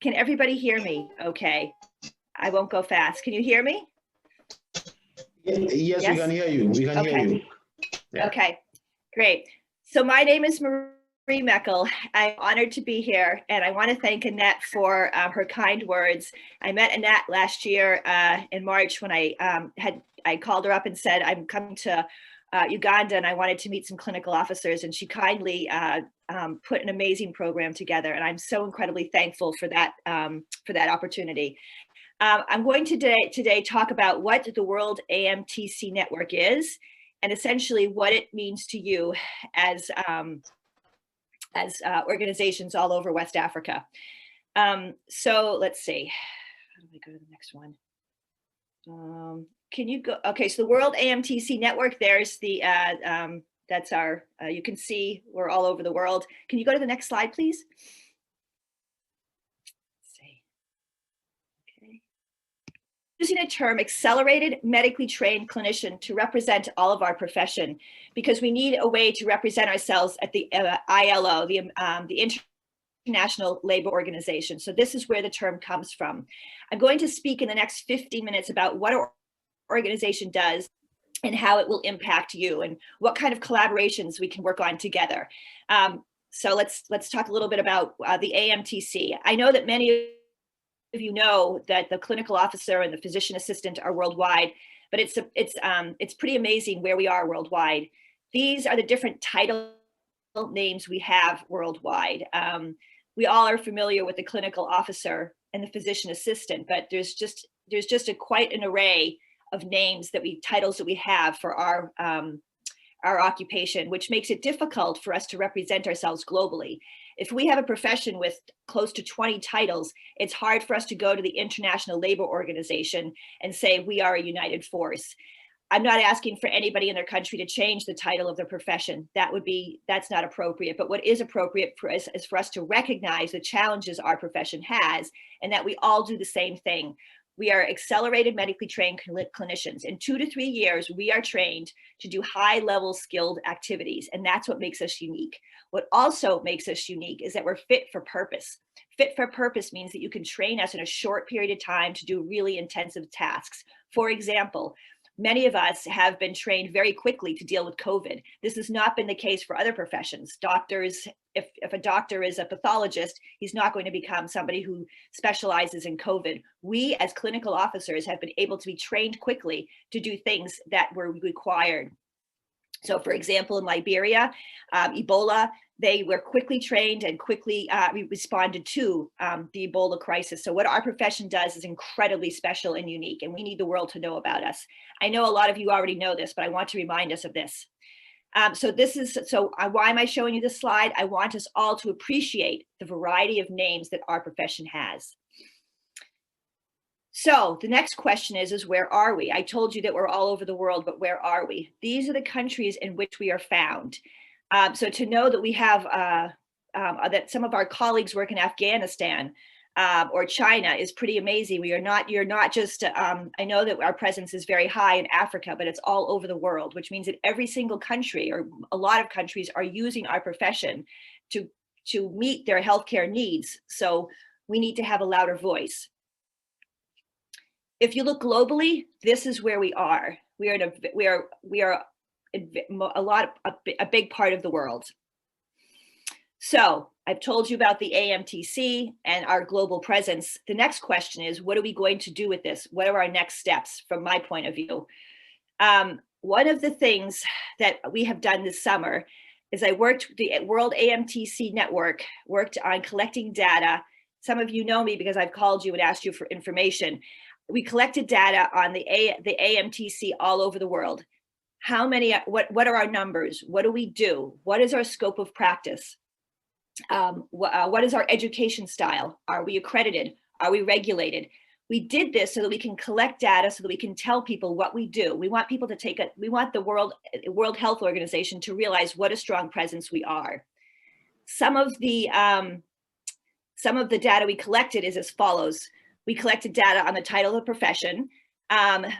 Can everybody hear me? Okay. I won't go fast. Can you hear me? Yes, we can hear you. We can hear you. Yeah. Okay, great. So my name is Marie Meckel. I'm honored to be here, and I want to thank Annette for her kind words. I met Annette last year in March when I called her up and said, I'm coming to Uganda and I wanted to meet some clinical officers, and she kindly put an amazing program together, and I'm so incredibly thankful for that opportunity. I'm going to today talk about what the World AMTC Network is, and essentially what it means to you as organizations all over West Africa. So let's see. How do we go to the next one? Can you go? Okay, so the World AMTC Network. There's the that's our. You can see we're all over the world. Can you go to the next slide, please? Using a term accelerated medically trained clinician to represent all of our profession, because we need a way to represent ourselves at the ILO, the International Labor Organization. So this is where the term comes from. I'm going to speak in the next 15 minutes about what our organization does and how it will impact you and what kind of collaborations we can work on together. So let's talk a little bit about the AMTC. I know that many of you know that the clinical officer and the physician assistant are worldwide, but it's pretty amazing where we are worldwide. These are the different title names we have worldwide. We all are familiar with the clinical officer and the physician assistant, but there's just quite an array of titles that we have for our occupation, which makes it difficult for us to represent ourselves globally. If we have a profession with close to 20 titles, it's hard for us to go to the International Labor Organization and say we are a united force. I'm not asking for anybody in their country to change the title of their profession. That's not appropriate. But what is appropriate is for us to recognize the challenges our profession has, and that we all do the same thing. We are accelerated medically trained clinicians. In 2 to 3 years, we are trained to do high-level skilled activities, and that's what makes us unique. What also makes us unique is that we're fit for purpose. Fit for purpose means that you can train us in a short period of time to do really intensive tasks. For example, many of us have been trained very quickly to deal with COVID. This has not been the case for other professions. Doctors, if a doctor is a pathologist, he's not going to become somebody who specializes in COVID. We as clinical officers have been able to be trained quickly to do things that were required. So for example, in Liberia, Ebola, they were quickly trained and quickly responded to the Ebola crisis. So what our profession does is incredibly special and unique, and we need the world to know about us. I know a lot of you already know this, but I want to remind us of this. Why am I showing you this slide? I want us all to appreciate the variety of names that our profession has. So the next question is where are we? I told you that we're all over the world, but where are we? These are the countries in which we are found. So to know that we have, that some of our colleagues work in Afghanistan or China is pretty amazing. You're not just, I know that our presence is very high in Africa, but it's all over the world, which means that every single country or a lot of countries are using our profession to meet their healthcare needs. So we need to have a louder voice. If you look globally, this is where we are. We are a big part of the world. So I've told you about the AMTC and our global presence. The next question is, what are we going to do with this? What are our next steps from my point of view? One of the things that we have done this summer is the World AMTC Network worked on collecting data. Some of you know me because I've called you and asked you for information. We collected data on the AMTC all over the world. How many, what are our numbers? What do we do? What is our scope of practice? What is our education style? Are we accredited? Are we regulated? We did this so that we can collect data so that we can tell people what we do. We want people to we want the World Health Organization to realize what a strong presence we are. Some of the data we collected is as follows. We collected data on the title of the profession,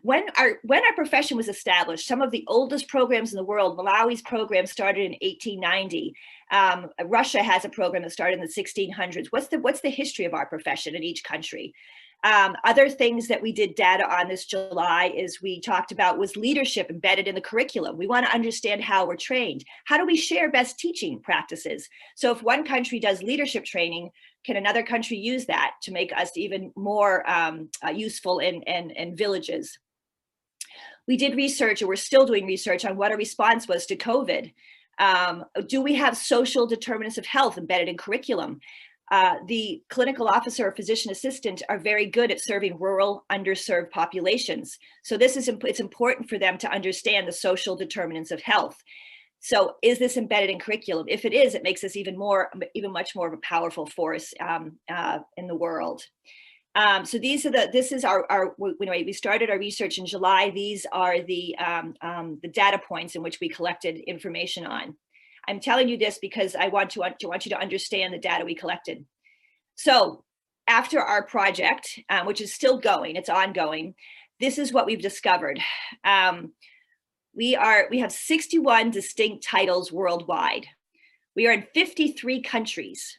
When our profession was established, some of the oldest programs in the world, Malawi's program started in 1890. Russia has a program that started in the 1600s. What's the history of our profession in each country? Other things that we did data on this July is we talked about was leadership embedded in the curriculum. We want to understand how we're trained. How do we share best teaching practices? So if one country does leadership training, can another country use that to make us even more useful in villages? We did research, or we're still doing research on what our response was to COVID. Do we have social determinants of health embedded in curriculum? The clinical officer or physician assistant are very good at serving rural, underserved populations. So it's important for them to understand the social determinants of health. So is this embedded in curriculum? If it is, it makes us even much more of a powerful force in the world. So we started our research in July. These are the data points in which we collected information on. I'm telling you this because I want you to understand the data we collected. So after our project, which is still going, it's ongoing, this is what we've discovered. We have 61 distinct titles worldwide. We are in 53 countries.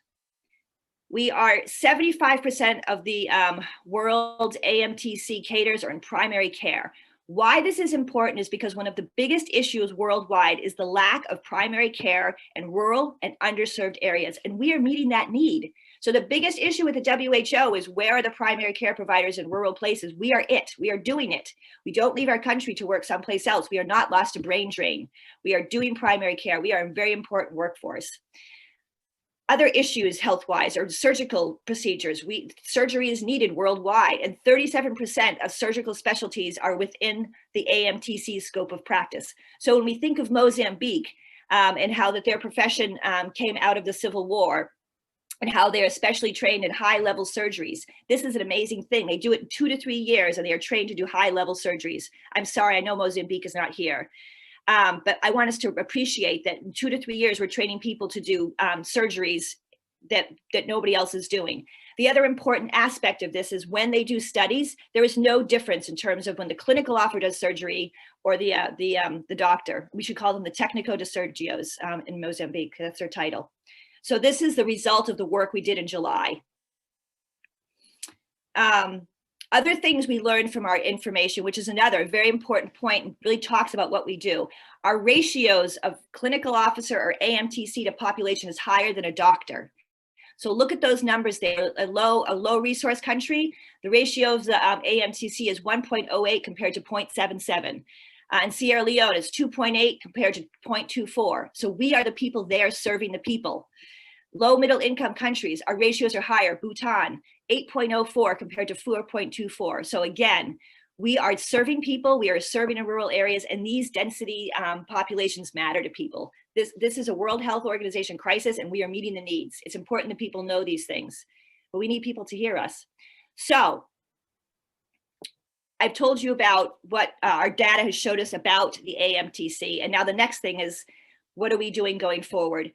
We are 75% of the world AMTC caters are in primary care. Why this is important is because one of the biggest issues worldwide is the lack of primary care in rural and underserved areas, and we are meeting that need. So the biggest issue with the WHO is where are the primary care providers in rural places? We are it. We are doing it. We don't leave our country to work someplace else. We are not lost to brain drain. We are doing primary care. We are a very important workforce. Other issues health-wise are surgical procedures. Surgery is needed worldwide, and 37% of surgical specialties are within the AMTC scope of practice. So when we think of Mozambique and how that their profession came out of the Civil War, and how they're especially trained in high-level surgeries, this is an amazing thing. They do it in 2 to 3 years, and they are trained to do high-level surgeries. I'm sorry, I know Mozambique is not here. But I want us to appreciate that in 2 to 3 years, we're training people to do surgeries that nobody else is doing. The other important aspect of this is when they do studies, there is no difference in terms of when the clinical officer does surgery or the doctor. We should call them the técnico de surgios in Mozambique. That's their title. So this is the result of the work we did in July. Other things we learned from our information, which is another very important point and really talks about what we do. Our ratios of clinical officer or AMTC to population is higher than a doctor. So look at those numbers there. A low resource country, the ratio of the AMTC is 1.08 compared to 0.77. In Sierra Leone, it's 2.8 compared to 0.24. So we are the people there serving the people. Low middle income countries, our ratios are higher. Bhutan, 8.04 compared to 4.24. So again, we are serving people, we are serving in rural areas, and these density populations matter to people. This is a World Health Organization crisis, and we are meeting the needs. It's important that people know these things, but we need people to hear us. So I've told you about what our data has showed us about the AMTC, and now the next thing is, what are we doing going forward?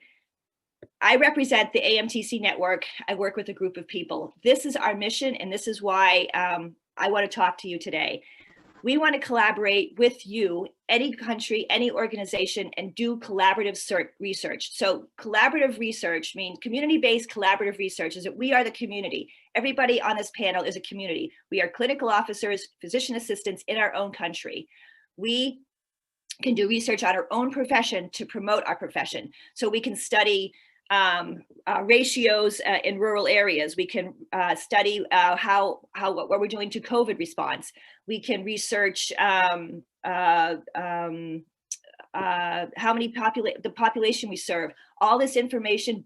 I represent the AMTC Network. I work with a group of people. This is our mission, and this is why I want to talk to you today. We want to collaborate with you, any country, any organization, and do collaborative research. So collaborative research means community-based collaborative research is that we are the community. Everybody on this panel is a community. We are clinical officers, physician assistants in our own country. We can do research on our own profession to promote our profession. So we can study ratios in rural areas. We can study what we're doing to COVID response. We can research how many the population we serve. All this information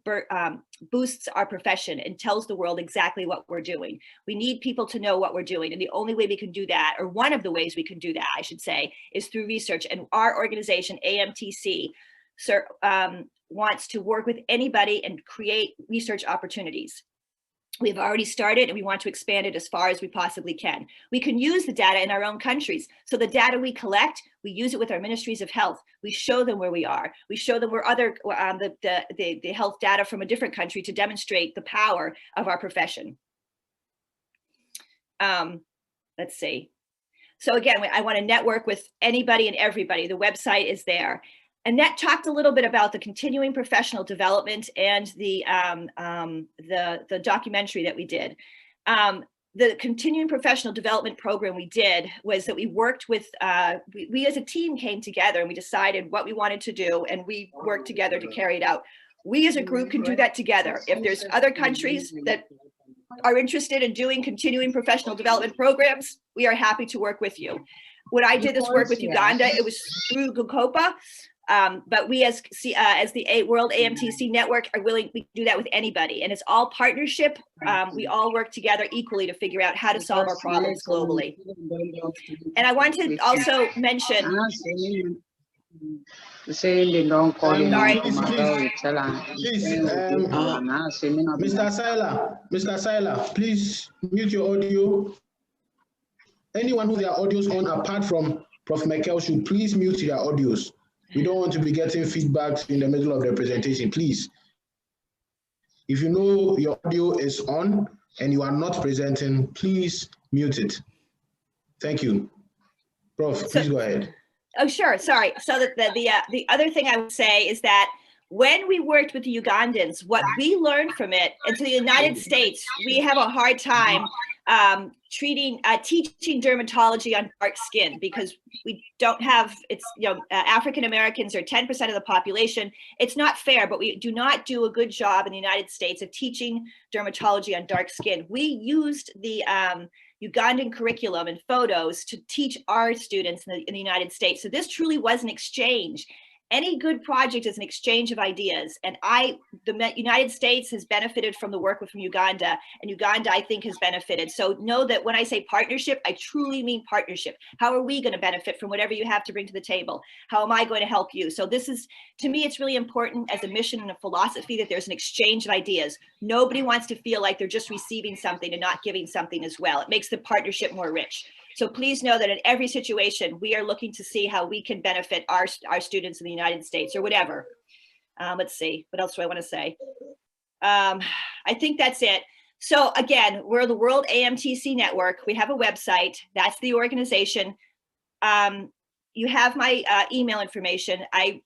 boosts our profession and tells the world exactly what we're doing. We need people to know what we're doing. And the only way we can do that, or one of the ways we can do that, I should say, is through research. And our organization, AMTC, wants to work with anybody and create research opportunities. We've already started, and we want to expand it as far as we possibly can. We can use the data in our own countries. So the data we collect, we use it with our ministries of health. We show them where we are. We show them where other the health data from a different country to demonstrate the power of our profession. Let's see. So again, I want to network with anybody and everybody. The website is there. Annette talked a little bit about the continuing professional development and the documentary that we did. The continuing professional development program we did was that we worked with, we as a team came together and we decided what we wanted to do, and we worked together to carry it out. We as a group can do that together. If there's other countries that are interested in doing continuing professional development programs, we are happy to work with you. When I did this work with Uganda, it was through WAAPA. But we as the World AMTC Network are willing to do that with anybody. And it's all partnership. We all work together equally to figure out how to solve our problems globally. And I want to also mention... Mr. Sila, please mute your audio. Anyone who their audios on apart from Prof. Meckel should please mute their audios. We don't want to be getting feedback in the middle of the presentation, please. If you know your audio is on and you are not presenting, please mute it. Thank you. Prof, please go ahead. Oh, sure. Sorry. So the other thing I would say is that when we worked with the Ugandans, what we learned from it, and to the United States, we have a hard time teaching dermatology on dark skin because we don't have, African Americans are 10% of the population. It's not fair, but we do not do a good job in the United States of teaching dermatology on dark skin. We used the Ugandan curriculum and photos to teach our students in the United States. So this truly was an exchange. Any good project is an exchange of ideas. And the United States has benefited from the work from Uganda, and Uganda, I think, has benefited. So know that when I say partnership, I truly mean partnership. How are we going to benefit from whatever you have to bring to the table? How am I going to help you? So this is, to me, it's really important as a mission and a philosophy that there's an exchange of ideas. Nobody wants to feel like they're just receiving something and not giving something as well. It makes the partnership more rich. So please know that in every situation, we are looking to see how we can benefit our students in the United States or whatever. Let's see, what else do I want to say? I think that's it. So again, we're the World AMTC Network. We have a website. That's the organization. You have my email information. I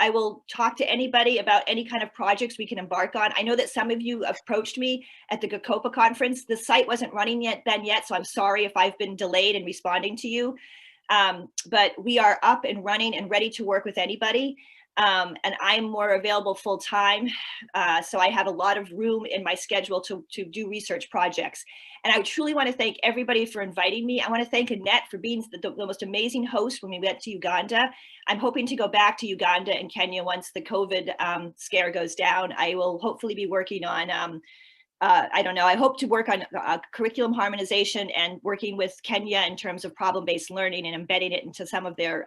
will talk to anybody about any kind of projects we can embark on. I know that some of you approached me at the WAAPA conference. The site wasn't running yet, so I'm sorry if I've been delayed in responding to you. But we are up and running and ready to work with anybody. And I'm more available full time. So I have a lot of room in my schedule to do research projects. And I truly want to thank everybody for inviting me. I want to thank Annette for being the most amazing host when we went to Uganda. I'm hoping to go back to Uganda and Kenya once the COVID scare goes down. I will hopefully be working on, I don't know, I hope to work on curriculum harmonization and working with Kenya in terms of problem-based learning and embedding it into some of their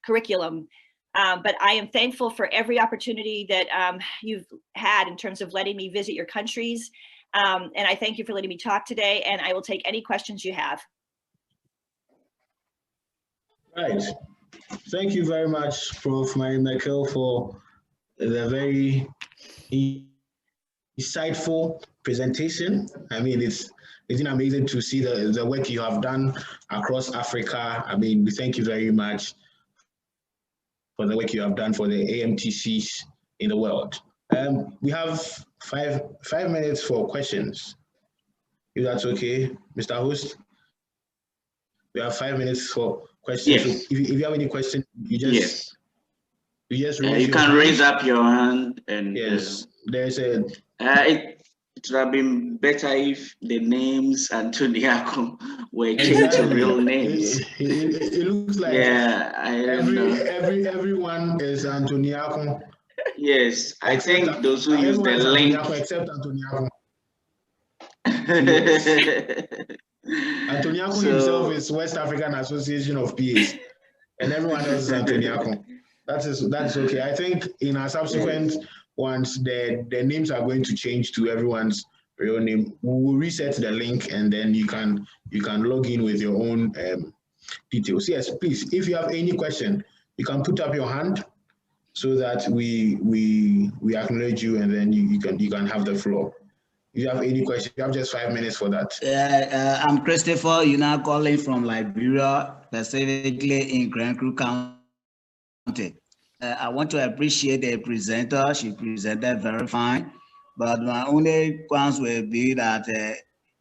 curriculum. But I am thankful for every opportunity that you've had in terms of letting me visit your countries. And I thank you for letting me talk today, and I will take any questions you have. Right. Thank you very much, Prof. Marie Meckel, for the very insightful presentation. I mean, it's amazing to see the work you have done across Africa. I mean, we thank you very much for the work you have done for the AMTCs in the world. We have five minutes for questions. If that's okay, Mr. Host. We have 5 minutes for questions. Yes. So if you have any questions, you just you can raise up your hand, and yes, there's a. It would have been better if the names Antoniaco were changed to real names. It looks like everyone is Antoniaco. Yes, I think those who use the link except Antoniaco. Yes. Antoniaco himself is West African Association of PAs, and everyone else is Antoniaco. That's okay. I think in our subsequent ones, the names are going to change to everyone's real name. We will reset the link, and then you can log in with your own details. Yes, please. If you have any question, you can put up your hand so that we acknowledge you, and then you can have the floor. you have any questions, you have just 5 minutes for that. I'm Christopher, now calling from Liberia, specifically in Grand Crew County. I want to appreciate the presenter. She presented very fine, but my only qualms will be that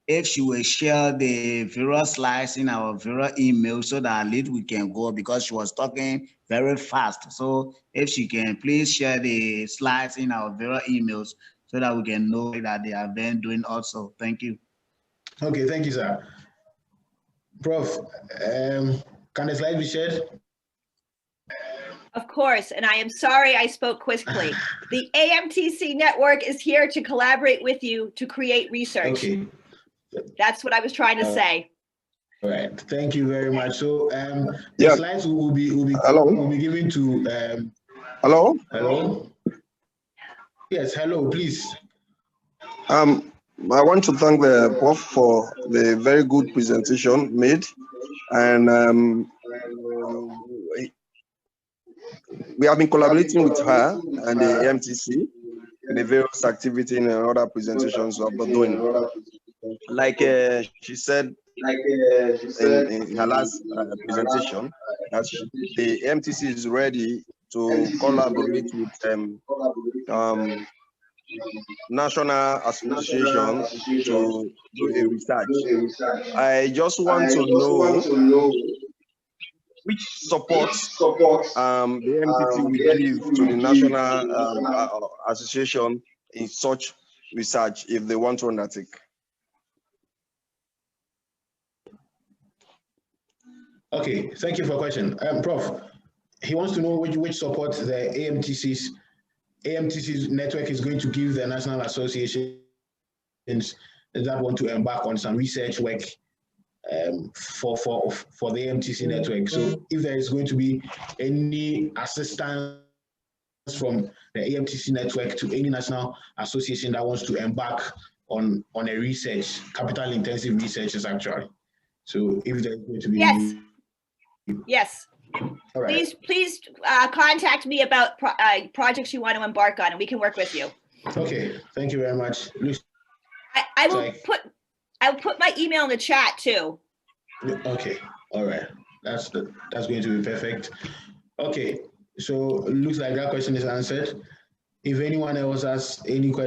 if she will share the various slides in our various email so that at least we can go, because she was talking very fast. So if she can please share the slides in our various emails so that we can know that they have been doing also. Thank you. Okay, thank you, sir. Prof, can the slide be shared? Of course, and I am sorry I spoke quickly. The AMTC Network is here to collaborate with you to create research. Okay. That's what I was trying to say. All right, thank you very much. So the slides will be given to Hello? Yes, hello, please. I want to thank the prof for the very good presentation made, and we have been collaborating with her and the AMTC in the various activities and other presentations we have been doing. Like she said in her last presentation, that the AMTC is ready to collaborate with national associations to do a research. I just want to know which support the MTT will give to the national association in such research if they want to undertake. Okay, thank you for the question. Prof, he wants to know which support the AMTC's network is going to give the national associations that want to embark on some research work for the AMTC network. So if there is going to be any assistance from the AMTC network to any national association that wants to embark on a research, capital intensive research is actually. So if there's going to be Yes. All right. Please contact me about projects you want to embark on, and we can work with you. Okay, thank you very much. I will put my email in the chat too. Okay, all right. That's going to be perfect. Okay, so it looks like that question is answered. If anyone else has any questions.